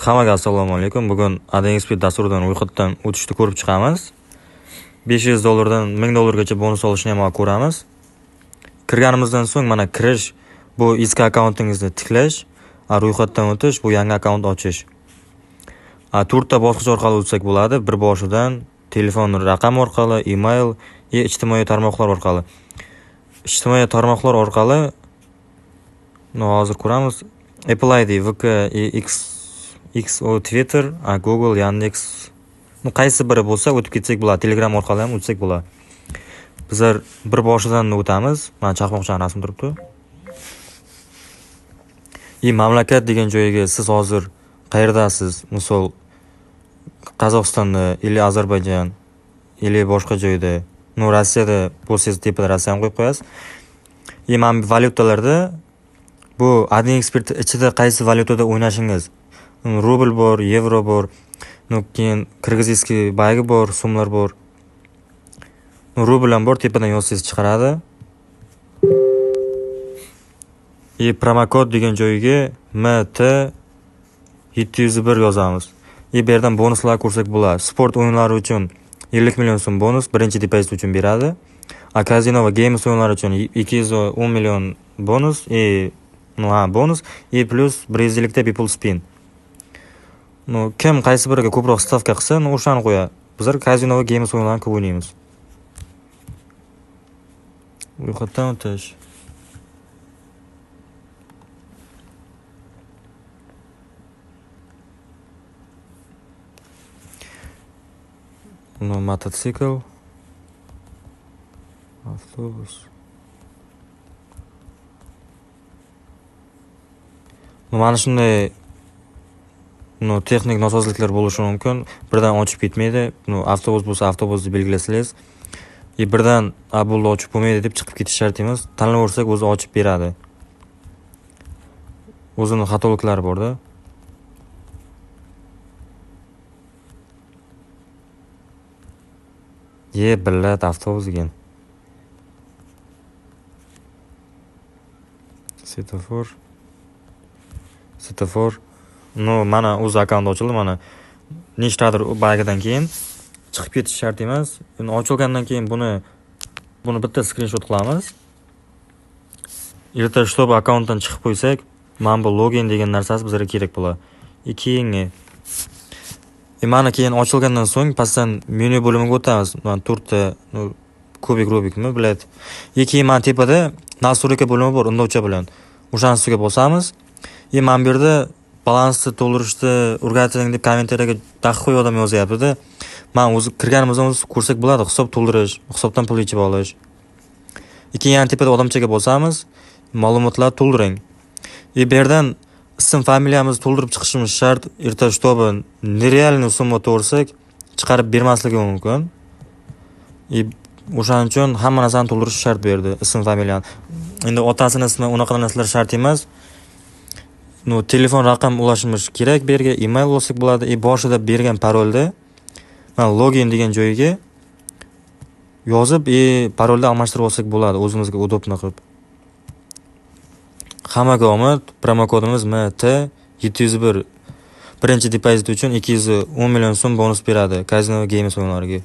Hammaga assalomu alaykum. Bugun AdXP dasturidan ro'yxatdan o'tishni ko'rib chiqamiz. $500 dan $1000 bonus olishni ham ko'ramiz. Kirganimizdan so'ng mana kirish, bu eski akkauntingizni tiklash, ro'yxatdan o'tish, bu yangi akkaunt ochish. 4 ta bosqich orqali o'tsak bo'ladi. Bir boshidan telefon raqam orqali, email, ijtimoiy tarmoqlar orqali. Ijtimoiy tarmoqlar orqali hozir ko'ramiz. Apple ID, VK, X o Twitter, Google, Yandex. Qaysi biri bo'lsa o'tib ketsak bo'ladi. Telegram orqali ham o'tsak bo'ladi. Bizlar bir boshidan o'tamiz. Mana chaqmoqchan rasm turibdi. Mamlakat degan joyga siz hozir qayerdasiz? Misol Qozog'istonda, ili Ozarbayjon, ili boshqa joyda. Rossiyada bo'lsangiz tepada Rossiyani qo'yib qo'yasiz. Mana valyutalarda bu AdXP ichida qaysi valyutada o'ynashingiz? Rubl bor, yevro bor, keyin kirgiziyskiy baygi bor, so'mlar bor. Rubl ham bor, tepadan yozsangiz chiqaradi. Promokod degan joyiga MT701 yozamiz. Bu yerdan bonuslar ko'rsak bo'ladi. Sport o'yinlari uchun 50 million so'm bonus birinchi depozit uchun beradi. Kazino va games o'yinlari uchun 210 million bonus, bonus, plus 100 ta people spin. Kim qaysi biriga ko'proq stavka qilsa, o'shani qo'yadi. Bizlar kazino va games o'yinlarini ko'p o'ynaymiz. Ro'yxatdan o'tish. Mototsikl, avtobus. Mana shunday texnik nosozliklar bo'lishi mumkin. Birdan ochib ketmaydi. Avtobus bo'lsa avtobusni belgilasangiz, birdan bo'ldi ochib bo'lmaydi deb chiqib ketish shart emas. Tanlaversak o'zi ochib beradi. O'zining xatoliklari bor-da. Billat avtobus ekan. Setofor. Mana o'z akkaunt ochildi, mana nechtadir bagidan keyin chiqib ketish shart emas. Endi ochilgandan keyin buni bitta skrinshot qilamiz. Erta shtob akkauntdan chiqib qo'ysak, mana bu login degan narsasi bizga kerak bo'ladi. Keyingi mana keyin ochilgandan so'ng pastdan menyu bo'limiga o'tamiz. Mana 4 ta kubikmi, biladi. Keyin mana tepada nastroyka bo'limi bor, undovcha bilan. O'shani ustiga bosamiz. Mana bu yerda balansni to'ldirishni o'rgating deb kommentariyaga daqiq odam yozyapti-da. Men o'zi kirganimizdan ko'rsak bo'ladi, hisob to'ldirish, hisobdan pul yechib olish. Keyin tepada odamchaga bosamiz, ma'lumotlar to'ldiring. Bu yerdan ism familiyamizni to'ldirib chiqishimiz shart. Erta shtobi nerealni summa to'g'risak chiqarib bermasligi mumkin. O'shaning uchun hamma narsani to'ldirish shart bu yerda, ism familiyani. Endi otasining ismi, unaqa narsalar shart emas. Telefon raqam ulashimiz kerak, bu yerga email olsak bo'ladi. Boshida bergan parolda mana login degan joyiga yozib, parolda almashtirib olsak bo'ladi, o'zimizga udobni qilib. Hammaga omad. Promokodimiz MT701. Birinchi depozit uchun 210 million so'm bonus beradi kazino va games o'yinlariga.